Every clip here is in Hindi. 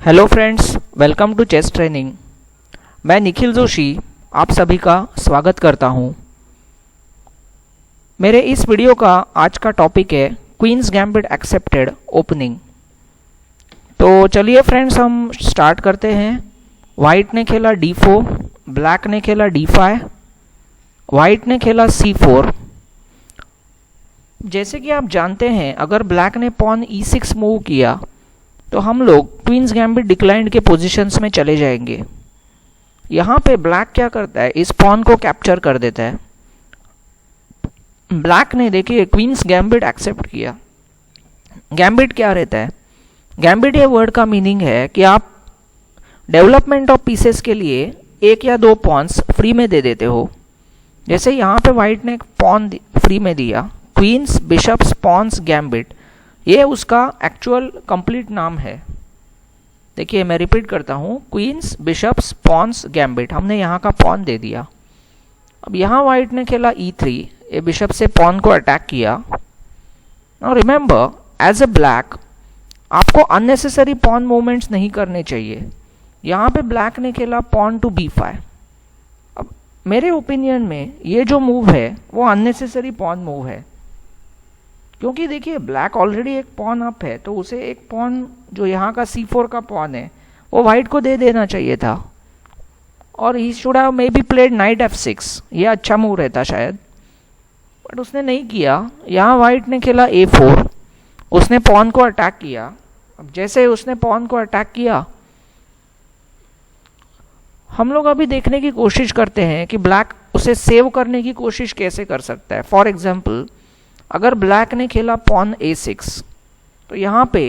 Hello friends, welcome to chess training. मैं निखिल जोशी आप सभी का स्वागत करता हूं। मेरे इस वीडियो का आज का टॉपिक है क्वींस गैम्बिट एक्सेप्टेड ओपनिंग। तो चलिए फ्रेंड्स, हम स्टार्ट करते हैं। वाइट ने खेला d4, ब्लैक ने खेला d5, वाइट ने खेला c4। जैसे कि आप जानते हैं, अगर ब्लैक ने पॉन e6 मूव किया तो हम लोग क्वींस गैम्बिट डिक्लाइंड के पोजीशंस में चले जाएंगे। यहाँ पे ब्लैक क्या करता है, इस पॉन को कैप्चर कर देता है। ब्लैक ने देखिए क्वींस गैम्बिट एक्सेप्ट किया। गैम्बिट क्या रहता है? गैम्बिट ये वर्ड का मीनिंग है कि आप डेवलपमेंट ऑफ पीसेस के लिए एक या दो पॉन्स फ्री में दे देते हो। जैसे यहाँ पे वाइट ने एक पॉन फ्री में दिया, क्वींस बिशप्स पॉन्स गैम्बिट, ये उसका एक्चुअल कंप्लीट नाम है। देखिए मैं रिपीट करता हूँ, क्वींस बिशप्स पॉन्स गैम्बिट, हमने यहाँ का पॉन दे दिया। अब यहाँ वाइट ने खेला e3, ये बिशप से पॉन को अटैक किया। Now remember, as a black आपको अननेसेसरी पॉन मूवमेंट्स नहीं करने चाहिए। यहाँ पे ब्लैक ने खेला पॉन टू b5। अब मेरे ओपिनियन में ये जो मूव है वो अननेसेसरी पॉन मूव है, क्योंकि देखिए ब्लैक ऑलरेडी एक पॉन अप है, तो उसे एक पॉन जो यहाँ का c4 का पॉन है वो वाइट को दे देना चाहिए था, और he should have may be played night f6, ये अच्छा मूव रहता शायद, बट उसने नहीं किया। यहाँ वाइट ने खेला a4, उसने पॉन को अटैक किया। अब जैसे उसने पॉन को अटैक किया, हम लोग अभी देखने की कोशिश करते हैं कि ब्लैक उसे सेव करने की कोशिश कैसे कर सकता है। फॉर एग्जाम्पल, अगर ब्लैक ने खेला पॉन a6, तो यहाँ पे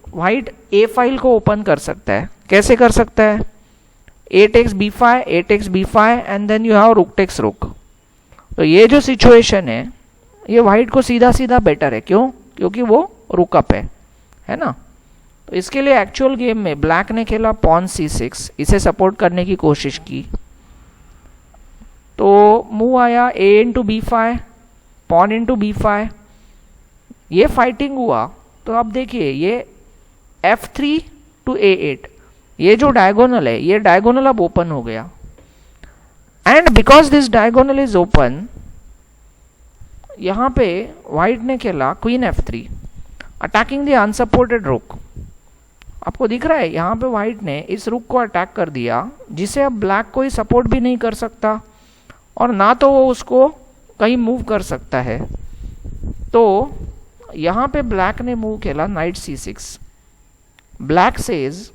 वाइट a फाइल को ओपन कर सकता है। कैसे कर सकता है? a takes b5, a takes b5 and then you have rook takes rook. तो ये जो सिचुएशन है ये वाइट को सीधा सीधा बेटर है। क्यों? क्योंकि वो रुक अप है ना। तो इसके लिए एक्चुअल गेम में ब्लैक ने खेला पॉन c6, इसे सपोर्ट करने की कोशिश की। तो मूव आया a into b5, pawn into b5, ये फाइटिंग हुआ। तो अब देखिए ये f3 टू a8, ये जो डायगोनल है ये डायगोनल अब ओपन हो गया। And because this diagonal is open, यहाँ पे वाइट ने खेला queen f3, attacking the unsupported रुक। आपको दिख रहा है यहाँ पे वाइट ने इस रुक को अटैक कर दिया, जिसे अब ब्लैक कोई सपोर्ट भी नहीं कर सकता, और ना तो वो उसको कहीं मूव कर सकता है। तो यहाँ पे ब्लैक ने मूव खेला knight c6। Black says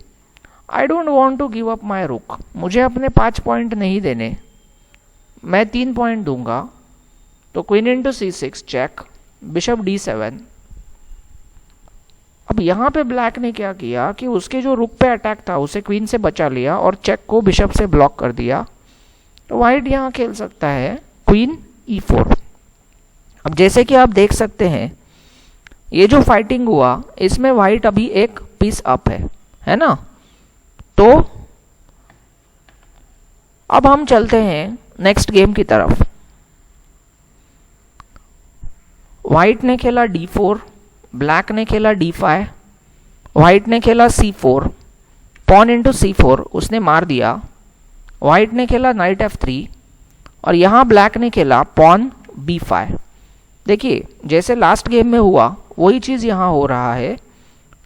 I don't want to give up my rook, मुझे अपने 5 पॉइंट नहीं देने, मैं 3 पॉइंट दूंगा। तो queen into c6 check, bishop d7। अब यहाँ पे ब्लैक ने क्या किया कि उसके जो रुक पे अटैक था उसे क्वीन से बचा लिया और चेक को बिशप से ब्लॉक कर दिया। तो वाइट यहाँ खेल सकता है क्वीन e4। अब जैसे कि आप देख सकते हैं, ये जो फाइटिंग हुआ इसमें वाइट अभी एक पीस अप है ना। तो अब हम चलते हैं नेक्स्ट गेम की तरफ। वाइट ने खेला d4, ब्लैक ने खेला d5, वाइट ने खेला c4, पॉन इंटू c4 उसने मार दिया। वाइट ने खेला नाइट f3, और यहाँ ब्लैक ने खेला पॉन b5। देखिए जैसे लास्ट गेम में हुआ वही चीज़ यहाँ हो रहा है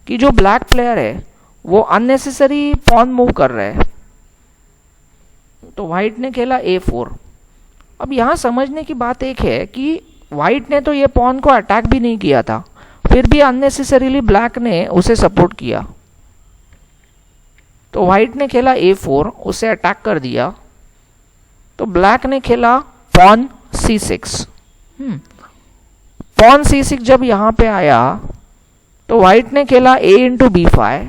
कि जो ब्लैक प्लेयर है वो अननेसेसरी पॉन मूव कर रहा है। तो वाइट ने खेला a4। अब यहाँ समझने की बात एक है कि वाइट ने तो ये पॉन को अटैक भी नहीं किया था, फिर भी अननेसेसरीली ब्लैक ने उसे सपोर्ट किया। तो वाइट ने खेला a4, उसे अटैक कर दिया। तो ब्लैक ने खेला पॉन c6। पॉन c6 जब यहाँ पे आया तो वाइट ने खेला a into b5,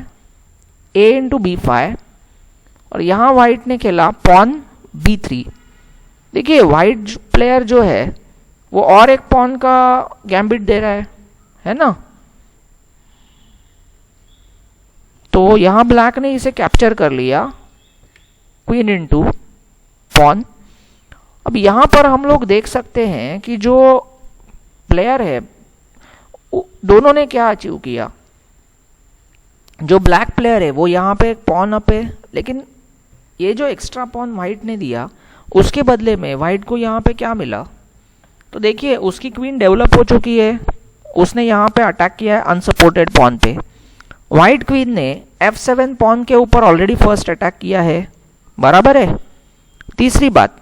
a into b5, और यहाँ वाइट ने खेला पॉन b3। देखिए वाइट प्लेयर जो है वो और एक पॉन का गैम्बिट दे रहा है ना। तो यहाँ ब्लैक ने इसे कैप्चर कर लिया, क्वीन इंटू पॉन। अब यहाँ पर हम लोग देख सकते हैं कि जो प्लेयर है दोनों ने क्या अचीव किया। जो ब्लैक प्लेयर है वो यहाँ पे एक पॉन अप है, लेकिन ये जो एक्स्ट्रा पॉन वाइट ने दिया उसके बदले में वाइट को यहाँ पे क्या मिला, तो देखिए उसकी क्वीन डेवलप हो चुकी है, उसने यहाँ पे अटैक किया है अनसपोर्टेड पॉन पे। वाइट क्वीन ने F7 पॉन के ऊपर ऑलरेडी फर्स्ट अटैक किया है, बराबर है। तीसरी बात,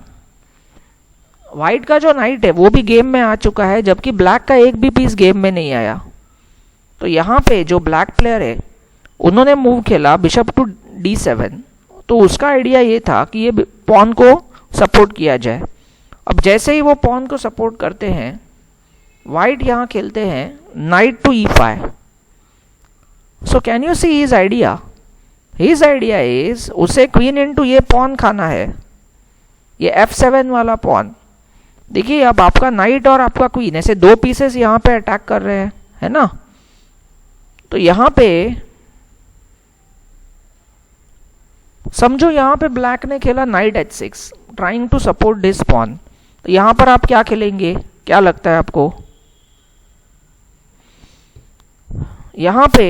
वाइट का जो नाइट है वो भी गेम में आ चुका है, जबकि ब्लैक का एक भी पीस गेम में नहीं आया। तो यहाँ पे जो ब्लैक प्लेयर है उन्होंने मूव खेला बिशप टू D7, तो उसका आइडिया ये था कि ये पॉन को सपोर्ट किया जाए। अब जैसे ही वो पॉन को सपोर्ट करते हैं, वाइट यहाँ खेलते हैं knight to E5। So can you see his idea? His idea is उसे क्वीन इनटू ये पॉन खाना है, ये F7 वाला पॉन। देखिए अब आपका नाइट और आपका क्वीन ऐसे दो पीसेस यहाँ पे अटैक कर रहे हैं, है ना। तो यहाँ पे समझो यहाँ पे ब्लैक ने खेला knight H6 trying to support this pawn. तो यहाँ पर आप क्या खेलेंगे, क्या लगता है आपको? यहाँ पे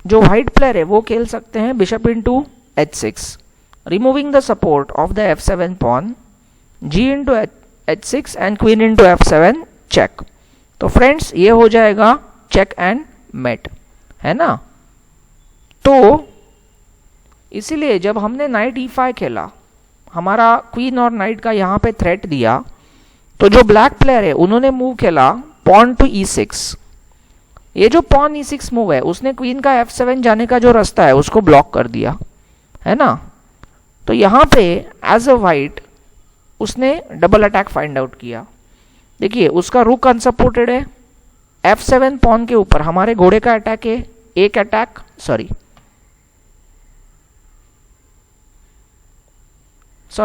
जो व्हाइट प्लेयर है वो खेल सकते हैं bishop into H6, removing the support of the F7 pawn, G into H6 and queen into F7 check. तो फ्रेंड्स ये हो जाएगा चेक एंड मेट, है ना। तो इसीलिए जब हमने नाइट E5 खेला, हमारा क्वीन और नाइट का यहाँ पे थ्रेट दिया, तो जो ब्लैक प्लेयर है उन्होंने मूव खेला पॉन टू E6। ये जो पॉन E6 मूव है उसने क्वीन का F7 जाने का जो रास्ता है उसको ब्लॉक कर दिया, है ना। तो यहाँ पे एज अ वाइट उसने डबल अटैक फाइंड आउट किया। देखिए उसका रुक अनसपोर्टेड है, F7 पॉन के ऊपर हमारे घोड़े का अटैक है, एक अटैक सॉरी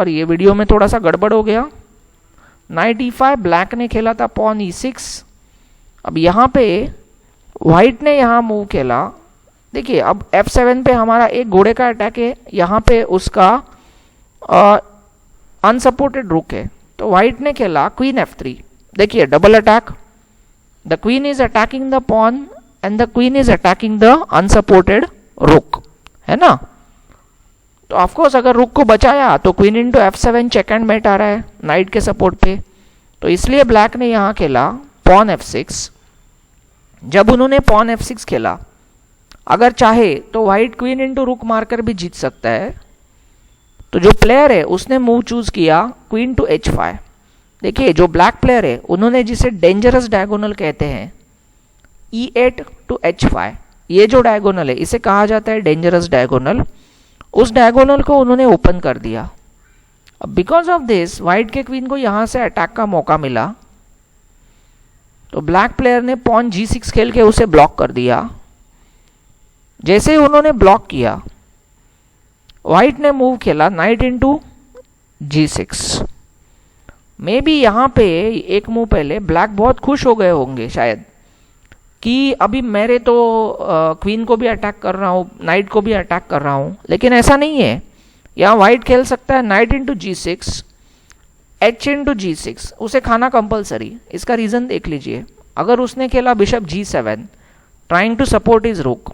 ये वीडियो में थोड़ा सा गड़बड़ हो गया। नाइट E5 ब्लैक ने खेला था पॉन E6। अब यहाँ पे व्हाइट ने यहाँ मूव खेला, देखिए अब F7 पे हमारा एक घोड़े का अटैक है, यहाँ पे उसका अनसपोर्टेड रुक है। तो व्हाइट ने खेला क्वीन F3, देखिए double attack, the queen is attacking the pawn and the queen is attacking the unsupported rook, है ना। तो ऑफकोर्स अगर रुक को बचाया तो queen into F7 check and mate आ रहा है नाइट के सपोर्ट पे। तो इसलिए ब्लैक ने यहाँ खेला पॉन F6। जब उन्होंने पॉन F6 खेला, अगर चाहे तो व्हाइट क्वीन इंटू रुक मारकर भी जीत सकता है। तो जो प्लेयर है उसने मूव चूज किया क्वीन टू H5। देखिए जो ब्लैक प्लेयर है उन्होंने जिसे डेंजरस डायगोनल कहते हैं E8 टू H5, ये जो डायगोनल है इसे कहा जाता है डेंजरस डायगोनल। उस डायगोनल को उन्होंने ओपन कर दिया। अब बिकॉज ऑफ दिस व्हाइट के क्वीन को यहां से अटैक का मौका मिला, तो ब्लैक प्लेयर ने पॉन G6 खेल के उसे ब्लॉक कर दिया। जैसे ही उन्होंने ब्लॉक किया, व्हाइट ने मूव खेला night into G6। May be यहाँ पे एक मूव पहले ब्लैक बहुत खुश हो गए होंगे शायद कि अभी मेरे तो क्वीन को भी अटैक कर रहा हूँ, नाइट को भी अटैक कर रहा हूँ, लेकिन ऐसा नहीं है। यहाँ व्हाइट खेल सकता है knight into G6, H into G6, उसे खाना कंपलसरी। इसका रीजन देख लीजिए, अगर उसने खेला bishop G7 trying to support his rook,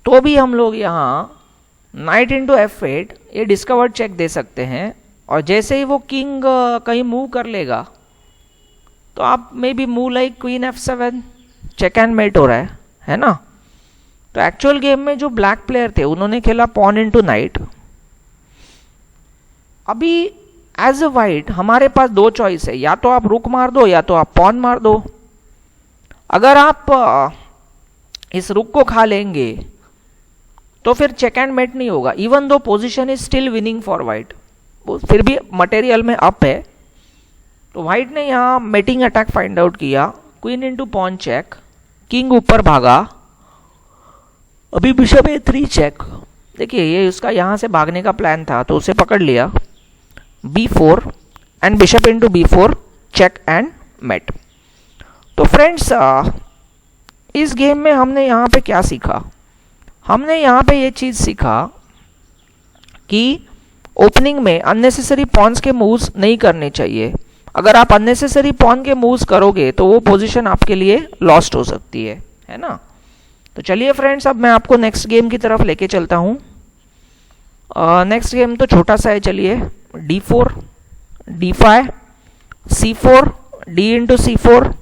तो भी हम लोग यहाँ नाइट इंटू F8 ये डिस्कवर्ड चेक दे सकते हैं। और जैसे ही वो किंग कहीं मूव कर लेगा तो आप maybe move like queen F7 check and mate हो रहा है ना। तो एक्चुअल गेम में जो ब्लैक प्लेयर थे उन्होंने खेला पॉन इनटू नाइट। अभी एज अ वाइट हमारे पास दो चॉइस है, या तो आप रुक मार दो या तो आप पॉन मार दो। अगर आप इस रुक को खा लेंगे तो फिर चेक एंड मेट नहीं होगा, even though position is still winning for white, फिर भी मटेरियल में अप है। तो व्हाइट ने यहाँ मेटिंग अटैक फाइंड आउट किया, queen into pawn check, king ऊपर भागा, अभी बिशप A3 चेक। देखिए ये उसका यहाँ से भागने का प्लान था तो उसे पकड़ लिया, B4 and bishop into B4 check and mate. तो फ्रेंड्स इस गेम में हमने यहाँ पे क्या सीखा? हमने यहाँ पे ये चीज़ सीखा कि ओपनिंग में अननेसेसरी पॉन्स के मूव्स नहीं करने चाहिए। अगर आप अननेसेसरी पॉन के मूव्स करोगे तो वो पोजीशन आपके लिए लॉस्ट हो सकती है ना। तो चलिए फ्रेंड्स, अब मैं आपको नेक्स्ट गेम की तरफ लेके चलता हूँ। नेक्स्ट गेम तो छोटा सा है, चलिए। D4, D5, C4, D into C4,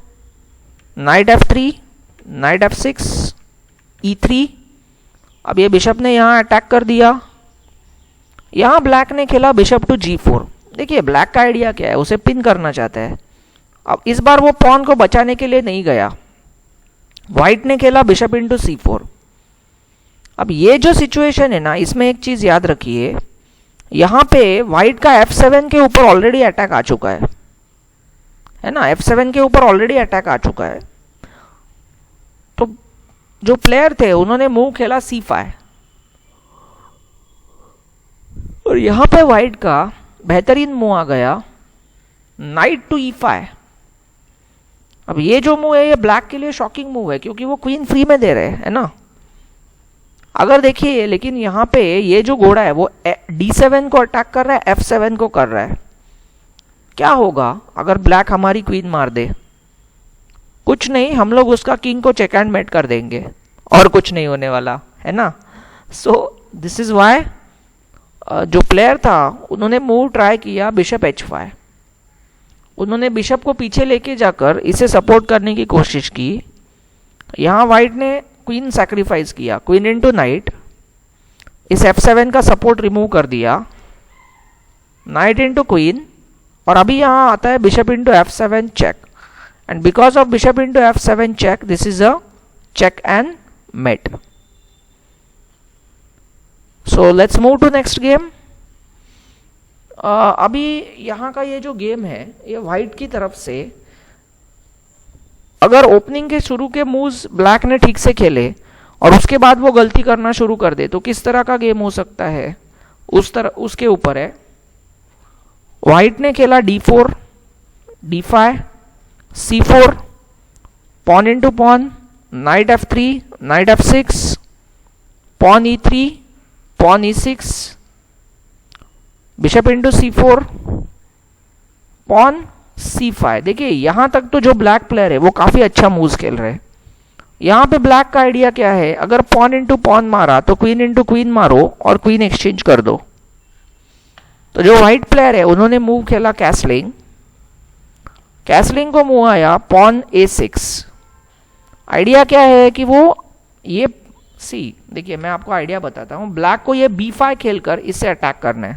night F3, knight F6, E3। अब ये बिशप ने यहाँ अटैक कर दिया। यहाँ ब्लैक ने खेला बिशप टू G4। देखिए ब्लैक का आइडिया क्या है, उसे पिन करना चाहता है। अब इस बार वो पॉन को बचाने के लिए नहीं गया, व्हाइट ने खेला बिशप इंटू C4। अब ये जो सिचुएशन है ना, इसमें एक चीज याद रखिए, यहां पे व्हाइट का F7 के ऊपर ऑलरेडी अटैक आ चुका है ना, F7 के ऊपर ऑलरेडी अटैक आ चुका है। तो जो प्लेयर थे उन्होंने मूव खेला C5, और यहां पे व्हाइट का बेहतरीन मूव आ गया नाइट टू E5। अब ये जो मूव है ये ब्लैक के लिए शॉकिंग मूव है, क्योंकि वो क्वीन फ्री में दे रहे हैं, है ना। अगर देखिए, लेकिन यहाँ पे ये जो घोड़ा है वो D7 को अटैक कर रहा है, F7 को कर रहा है। क्या होगा अगर ब्लैक हमारी क्वीन मार दे? कुछ नहीं, हम लोग उसका किंग को चेक एंड मेट कर देंगे, और कुछ नहीं होने वाला, है ना। सो दिस इज वाई जो प्लेयर था उन्होंने मूव ट्राई किया बिशप H5। उन्होंने बिशप को पीछे लेके जाकर इसे सपोर्ट करने की कोशिश की। यहाँ व्हाइट ने क्वीन सैक्रिफाइस किया, क्वीन इंटू नाइट, इस F7 का सपोर्ट रिमूव कर दिया, नाइट इंटू क्वीन, और अभी यहाँ आता है bishop into F7 check, and because of bishop into F7 check this is a check and mate. So let's move to next game. अभी यहाँ का ये जो गेम है ये व्हाइट की तरफ से, अगर ओपनिंग के शुरू के मूव्स ब्लैक ने ठीक से खेले और उसके बाद वो गलती करना शुरू कर दे तो किस तरह का गेम हो सकता है, उसके ऊपर है। व्हाइट ने खेला D4, D5, C4, pawn into pawn, knight F3, knight F6, pawn E3, pawn E6, bishop into C4, pawn C5। देखिए यहां तक तो जो ब्लैक प्लेयर है वो काफी अच्छा मूव्स खेल रहे हैं। यहां पे ब्लैक का आइडिया क्या है, अगर पॉन इंटू पॉन मारा तो क्वीन इंटू क्वीन मारो और क्वीन एक्सचेंज कर दो। तो जो व्हाइट प्लेयर है उन्होंने मूव खेला कैसलिंग। कैसलिंग को मूव आया पॉन A6। आइडिया क्या है कि वो ये देखिए मैं आपको आइडिया बताता हूं, ब्लैक को ये B5 खेलकर इससे अटैक करना है,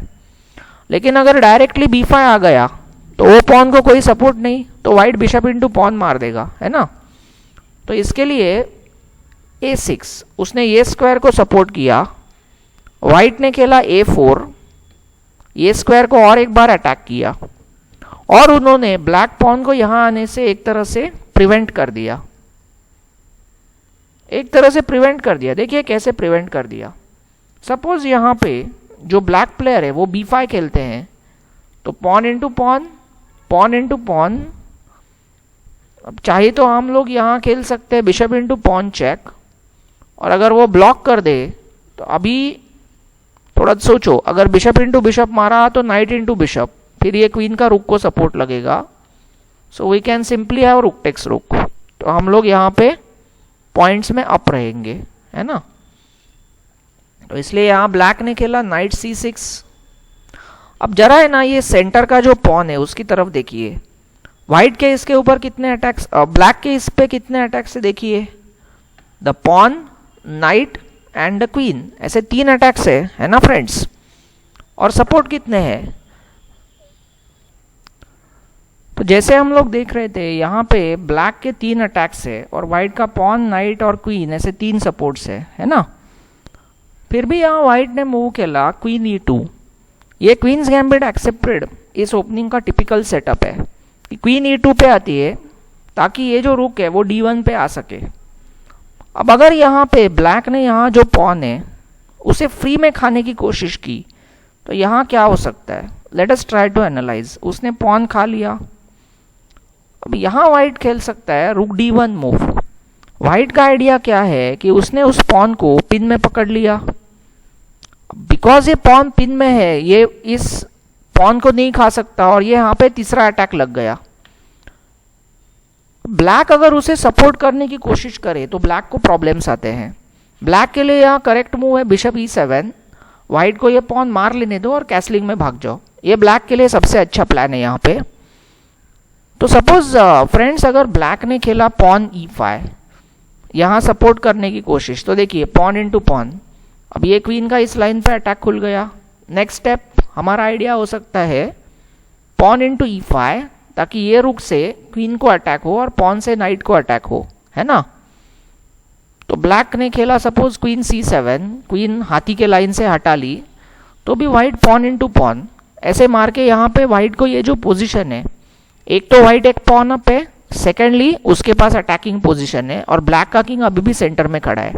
लेकिन अगर डायरेक्टली B5 आ गया तो वो पॉन को कोई सपोर्ट नहीं, तो व्हाइट बिशप इंटू पॉन मार देगा, है ना। तो इसके लिए A6 उसने ये स्क्वायर को सपोर्ट किया, व्हाइट ने खेला A4, ये स्क्वायर को और एक बार अटैक किया, और उन्होंने ब्लैक पॉन को यहां आने से एक तरह से प्रिवेंट कर दिया, देखिए कैसे प्रिवेंट कर दिया। सपोज यहां पे जो ब्लैक प्लेयर है वो B5 खेलते हैं, तो pawn into pawn, pawn into pawn. अब चाहे तो हम लोग यहां खेल सकते हैं बिशप इंटू पॉन चेक, और अगर वो ब्लॉक कर दे तो अभी थोड़ा सोचो, अगर बिशप इंटू बिशप मारा तो नाइट इंटू बिशप, फिर ये क्वीन का रुक को सपोर्ट लगेगा। So we can simply have rook takes rook, तो हम लोग यहाँ पे पॉइंट्स में अप रहेंगे, है ना। तो इसलिए यहां ब्लैक ने खेला नाइट C6। अब जरा है ना ये सेंटर का जो पॉन है उसकी तरफ देखिए, व्हाइट के इसके ऊपर कितने अटैक्स, ब्लैक के इस पे कितने अटैक्स है देखिए, the pawn, knight and the queen, ऐसे 3 अटैक्स है ना फ्रेंड्स। और सपोर्ट कितने हैं, तो जैसे हम लोग देख रहे थे यहाँ पे ब्लैक के 3 अटैक्स है और व्हाइट का पॉन, नाइट और क्वीन, ऐसे 3 सपोर्ट्स है ना। फिर भी यहाँ व्हाइट ने मूव खेला क्वीन E2। ये क्वींस गैम्बिट एक्सेप्टेड इस ओपनिंग का टिपिकल सेटअप है कि क्वीन E2 पे आती है ताकि ये जो रुक है वो D1 पे आ सके। अब अगर यहाँ पे ब्लैक ने यहाँ जो पॉन है उसे फ्री में खाने की कोशिश की तो यहाँ क्या हो सकता है, let us try to analyse. उसने पॉन खा लिया, अब यहाँ व्हाइट खेल सकता है रुक D1 मूव। व्हाइट का आइडिया क्या है कि उसने उस पॉन को पिन में पकड़ लिया, बिकॉज ये पॉन पिन में है ये इस पॉन को नहीं खा सकता, और ये यहाँ पे तीसरा अटैक लग गया। ब्लैक अगर उसे सपोर्ट करने की कोशिश करे तो ब्लैक को प्रॉब्लम्स आते हैं। ब्लैक के लिए यहाँ करेक्ट मूव है बिशप E7, वाइट को ये पॉन मार लेने दो और कैसलिंग में भाग जाओ। ये ब्लैक के लिए सबसे अच्छा प्लान है यहाँ पे। तो सपोज फ्रेंड्स अगर ब्लैक ने खेला पॉन E5, यहाँ सपोर्ट करने की कोशिश, तो देखिए पॉन इंटू पॉन, अब ये क्वीन का इस लाइन पे अटैक खुल गया। नेक्स्ट स्टेप हमारा आइडिया हो सकता है पॉन इंटू E5, ताकि ये रुक से क्वीन को अटैक हो और पॉन से नाइट को अटैक हो, है ना। तो ब्लैक ने खेला सपोज क्वीन C7, क्वीन हाथी के लाइन से हटा ली, तो भी वाइट पॉन इंटू पॉन ऐसे मार के यहाँ पे वाइट को ये जो पोजीशन है, एक तो वाइट एक पॉन अप है, सेकेंडली उसके पास अटैकिंग पोजीशन है और ब्लैक का किंग अभी भी सेंटर में खड़ा है।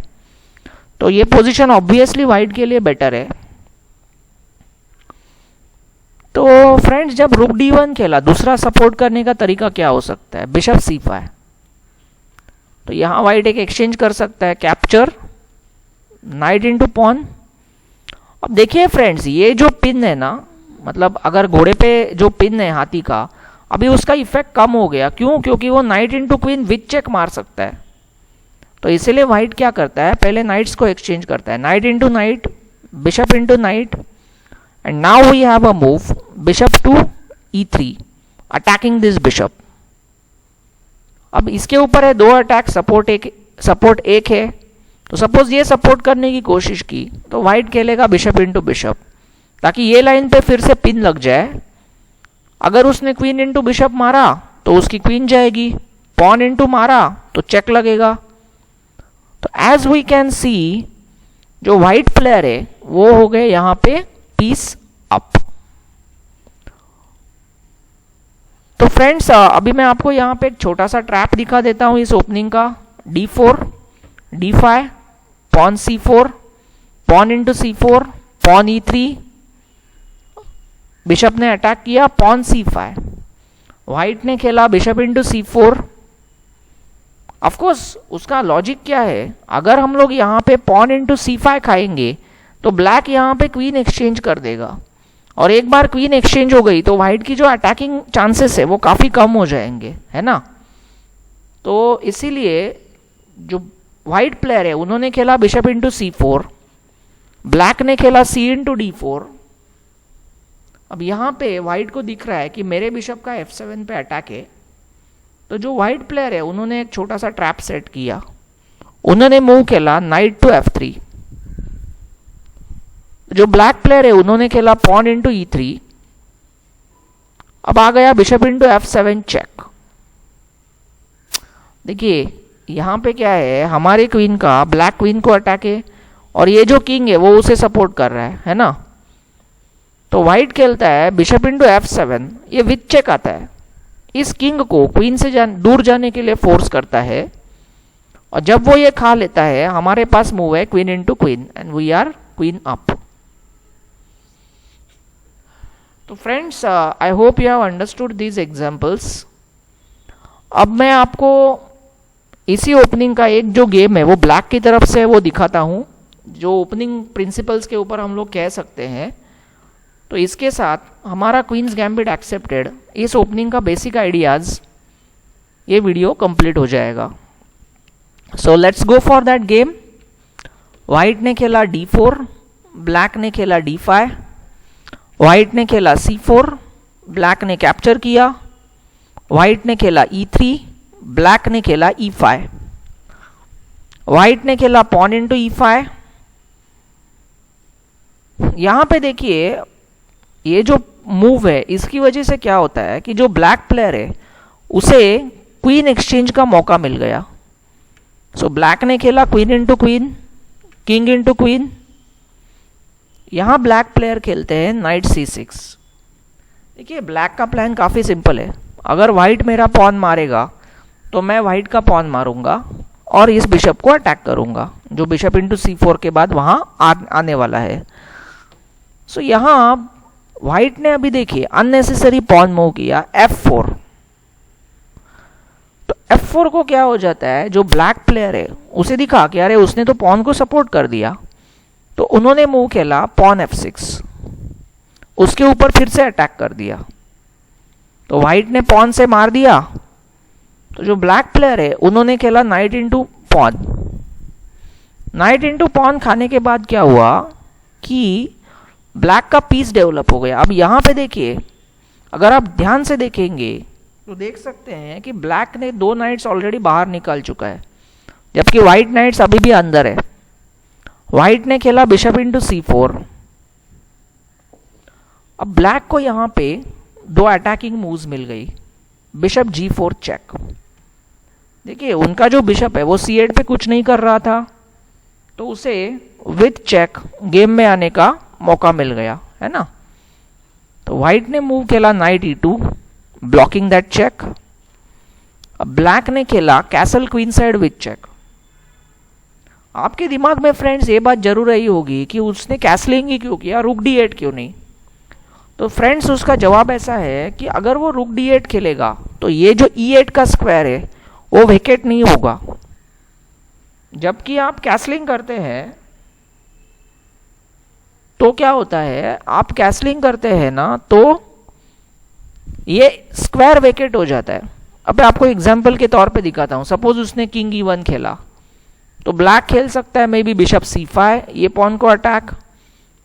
तो ये पोजीशन ऑब्वियसली वाइट के लिए बेटर है। तो फ्रेंड्स जब रुक D1 खेला, दूसरा सपोर्ट करने का तरीका क्या हो सकता है, बिशप C5। तो यहां वाइट एक एक्सचेंज कर सकता है, कैप्चर, नाइट इंटू पॉन। अब देखिए फ्रेंड्स, ये जो पिन है ना, मतलब अगर घोड़े पे जो पिन है हाथी का, अभी उसका इफेक्ट कम हो गया। क्यों? क्योंकि वो knight into queen with check मार सकता है। तो इसीलिए वाइट क्या करता है, पहले नाइट्स को एक्सचेंज करता है, knight into knight, bishop into knight, and now we have a move bishop to E3 attacking this bishop. अब इसके ऊपर है दो अटैक, सपोर्ट एक है। तो सपोज ये सपोर्ट करने की कोशिश की तो वाइट खेलेगा बिशप इंटू बिशप, ताकि ये लाइन पे फिर से पिन लग जाए। अगर उसने क्वीन इंटू बिशप मारा तो उसकी क्वीन जाएगी, पॉन इंटू मारा तो चेक लगेगा। तो एज वी कैन सी जो व्हाइट प्लेयर है वो हो गए यहां पे पीस अप। तो फ्रेंड्स अभी मैं आपको यहां पे एक छोटा सा ट्रैप दिखा देता हूं इस ओपनिंग का। D4, D5, pawn C4, pawn into C4, pawn E3, bishop ने अटैक किया, पॉन C5, व्हाइट ने खेला बिशप इंटू C4। ऑफकोर्स उसका लॉजिक क्या है, अगर हम लोग यहाँ पे पॉन इंटू C5 खाएंगे तो ब्लैक यहाँ पे क्वीन एक्सचेंज कर देगा, और एक बार क्वीन एक्सचेंज हो गई तो व्हाइट की जो अटैकिंग चांसेस है वो काफी कम हो जाएंगे, है ना। तो इसीलिए जो व्हाइट प्लेयर है उन्होंने खेला बिशप इंटू C4, ब्लैक ने खेला C इंटू D4। अब यहाँ पे व्हाइट को दिख रहा है कि मेरे बिशप का F7 पे अटैक है, तो जो व्हाइट प्लेयर है उन्होंने एक छोटा सा ट्रैप सेट किया, उन्होंने मूव खेला नाइट टू F3। जो ब्लैक प्लेयर है उन्होंने खेला पॉन इंटू E3। अब आ गया बिशप इंटू F7 चेक। देखिए यहां पे क्या है, हमारे क्वीन का ब्लैक क्वीन को अटैक है और ये जो किंग है वो उसे सपोर्ट कर रहा है ना। तो व्हाइट खेलता है बिशप इंटू F7, ये विथ चेक आता है, इस किंग को क्वीन से दूर जाने के लिए फोर्स करता है, और जब वो ये खा लेता है हमारे पास मूव है queen into queen and we are queen up. तो friends I hope you have understood these examples. अब मैं आपको इसी ओपनिंग का एक जो गेम है वो ब्लैक की तरफ से वो दिखाता हूं, जो ओपनिंग प्रिंसिपल्स के ऊपर हम लोग कह सकते हैं। तो इसके साथ हमारा क्वींस गैम्बिट एक्सेप्टेड इस ओपनिंग का बेसिक आइडियाज ये वीडियो कंप्लीट हो जाएगा। So let's go for that game. White ने खेला D4, ब्लैक ने खेला D5, व्हाइट ने खेला C4, ब्लैक ने कैप्चर किया, व्हाइट ने खेला E3, ब्लैक ने खेला E5, व्हाइट ने खेला पॉन इंटू E5। यहां पे देखिए ये जो मूव है इसकी वजह से क्या होता है कि जो ब्लैक प्लेयर है उसे क्वीन एक्सचेंज का मौका मिल गया। सो ब्लैक ने खेला queen into queen, king into queen. यहां ब्लैक प्लेयर खेलते हैं नाइट C6। देखिए ब्लैक का प्लान काफी सिंपल है, अगर व्हाइट मेरा पॉन मारेगा तो मैं व्हाइट का पॉन मारूंगा और इस बिशप को अटैक करूंगा, जो बिशप इंटू C4 के बाद वहां आने वाला है। सो यहां व्हाइट ने अभी देखिए अननेसेसरी पॉन मूव किया F4। तो F4 को क्या हो जाता है, जो ब्लैक प्लेयर है उसे दिखा कि अरे उसने तो पॉन को सपोर्ट कर दिया, तो उन्होंने मूव खेला पॉन F6, उसके ऊपर फिर से अटैक कर दिया। तो व्हाइट ने पॉन से मार दिया, तो जो ब्लैक प्लेयर है उन्होंने खेला knight into pawn. Knight into pawn खाने के बाद क्या हुआ कि ब्लैक का पीस डेवलप हो गया। अब यहाँ पे देखिए, अगर आप ध्यान से देखेंगे तो देख सकते हैं कि ब्लैक ने 2 नाइट्स ऑलरेडी बाहर निकाल चुका है, जबकि व्हाइट नाइट्स अभी भी अंदर है। व्हाइट ने खेला बिशप इंटू C4। अब ब्लैक को यहाँ पे 2 अटैकिंग मूव्स मिल गई, बिशप G4 चेक। देखिए उनका जो बिशप है वो C8 पे कुछ नहीं कर रहा था, तो उसे विथ चेक गेम में आने का मौका मिल गया, है ना। तो व्हाइट ने मूव खेला knight E2 blocking that check. अब ब्लैक ने खेला castle queen side with check. आपके दिमाग में फ्रेंड्स ये बात जरूर रही होगी कि उसने कैसलिंग ही क्यों किया, रुक D8 क्यों नहीं। तो फ्रेंड्स उसका जवाब ऐसा है कि अगर वो रुक D8 खेलेगा तो ये जो E8 का स्क्वायर है वो वेकेट नहीं होगा। जबकि आप कैसलिंग करते हैं तो क्या होता है, आप कैसलिंग करते हैं ना तो ये स्क्वायर वेकेट हो जाता है। अब मैं आपको एग्जांपल के तौर पे दिखाता हूं। सपोज उसने किंग E1 खेला तो ब्लैक खेल सकता है मे बी बिशप C5, ये पॉन को अटैक,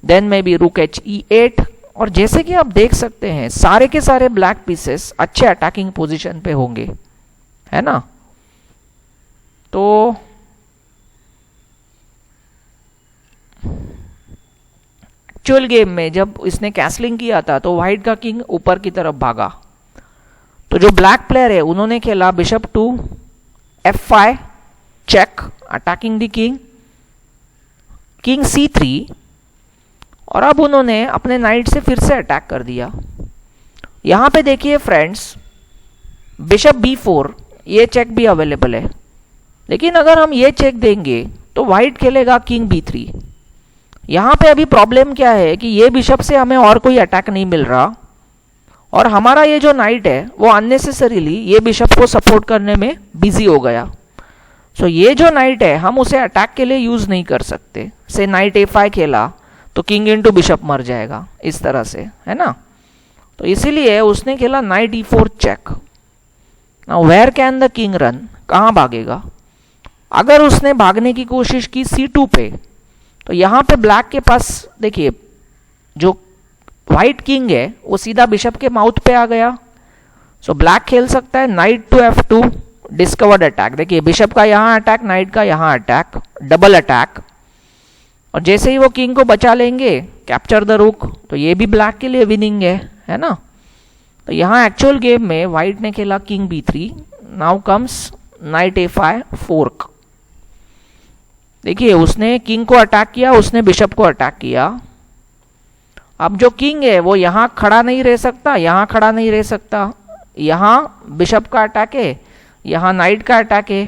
देन मे बी रुक HE8। और जैसे कि आप देख सकते हैं सारे के सारे ब्लैक पीसेस अच्छे अटैकिंग पोजीशन पे होंगे, है ना। तो एक्चुअल गेम में जब इसने कैसलिंग किया था तो व्हाइट का किंग ऊपर की तरफ भागा। तो जो ब्लैक प्लेयर है उन्होंने खेला bishop to F5 check attacking the king, king C3, और अब उन्होंने अपने नाइट से फिर से अटैक कर दिया। यहां पे देखिए फ्रेंड्स बिशप B4 ये चेक भी अवेलेबल है, लेकिन अगर हम ये चेक देंगे तो व्हाइट खेलेगा किंग B3। यहां पे अभी प्रॉब्लम क्या है कि ये बिशप से हमें और कोई अटैक नहीं मिल रहा, और हमारा ये जो नाइट है वो अननेसेसरीली ये बिशप को सपोर्ट करने में बिजी हो गया। सो ये जो नाइट है हम उसे अटैक के लिए यूज नहीं कर सकते। से नाइट A5 खेला तो किंग इंटू बिशप मर जाएगा इस तरह से, है ना। तो इसीलिए उसने खेला knight E4 check. Now where can the king run, कहां भागेगा। अगर उसने भागने की कोशिश की C2 पे तो यहां पे ब्लैक के पास देखिए जो व्हाइट किंग है वो सीधा बिशप के माउथ पे आ गया। सो ब्लैक खेल सकता है knight to F2 discovered attack. देखिए बिशप का यहां अटैक, नाइट का यहां अटैक, डबल अटैक। और जैसे ही वो किंग को बचा लेंगे कैप्चर द रुक, तो ये भी ब्लैक के लिए विनिंग है ना। तो यहां एक्चुअल गेम में व्हाइट ने खेला king B3। Now comes night A5 fork. देखिए उसने किंग को अटैक किया, उसने बिशप को अटैक किया। अब जो किंग है वो यहां खड़ा नहीं रह सकता, यहां खड़ा नहीं रह सकता, यहां बिशप का अटैक है, यहां नाइट का अटैक है।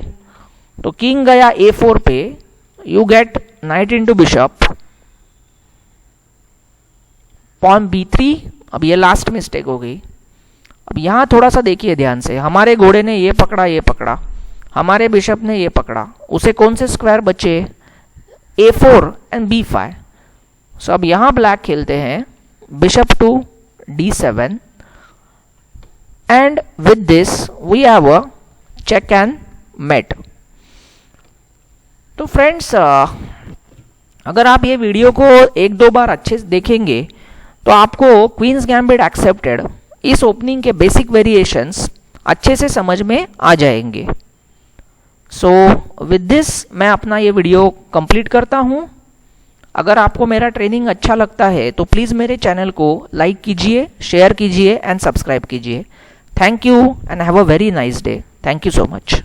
तो किंग गया A4 पे, you get knight into bishop, pawn B3। अब ये लास्ट मिस्टेक हो गई। अब यहां थोड़ा सा देखिए ध्यान से, हमारे घोड़े ने ये पकड़ा, हमारे बिशप ने ये पकड़ा, उसे कौन से स्क्वायर बचे, A4 एंड B5। सो अब यहां ब्लैक खेलते हैं bishop to D7 and with this we have a check and mate. तो फ्रेंड्स अगर आप ये वीडियो को 1-2 बार अच्छे से देखेंगे तो आपको क्वींस गैम्बिट एक्सेप्टेड इस ओपनिंग के बेसिक वेरिएशंस अच्छे से समझ में आ जाएंगे। सो विद दिस मैं अपना ये वीडियो कंप्लीट करता हूँ। अगर आपको मेरा ट्रेनिंग अच्छा लगता है तो प्लीज़ मेरे चैनल को लाइक कीजिए, शेयर कीजिए एंड सब्सक्राइब कीजिए। Thank you and have a very nice day. Thank you so much.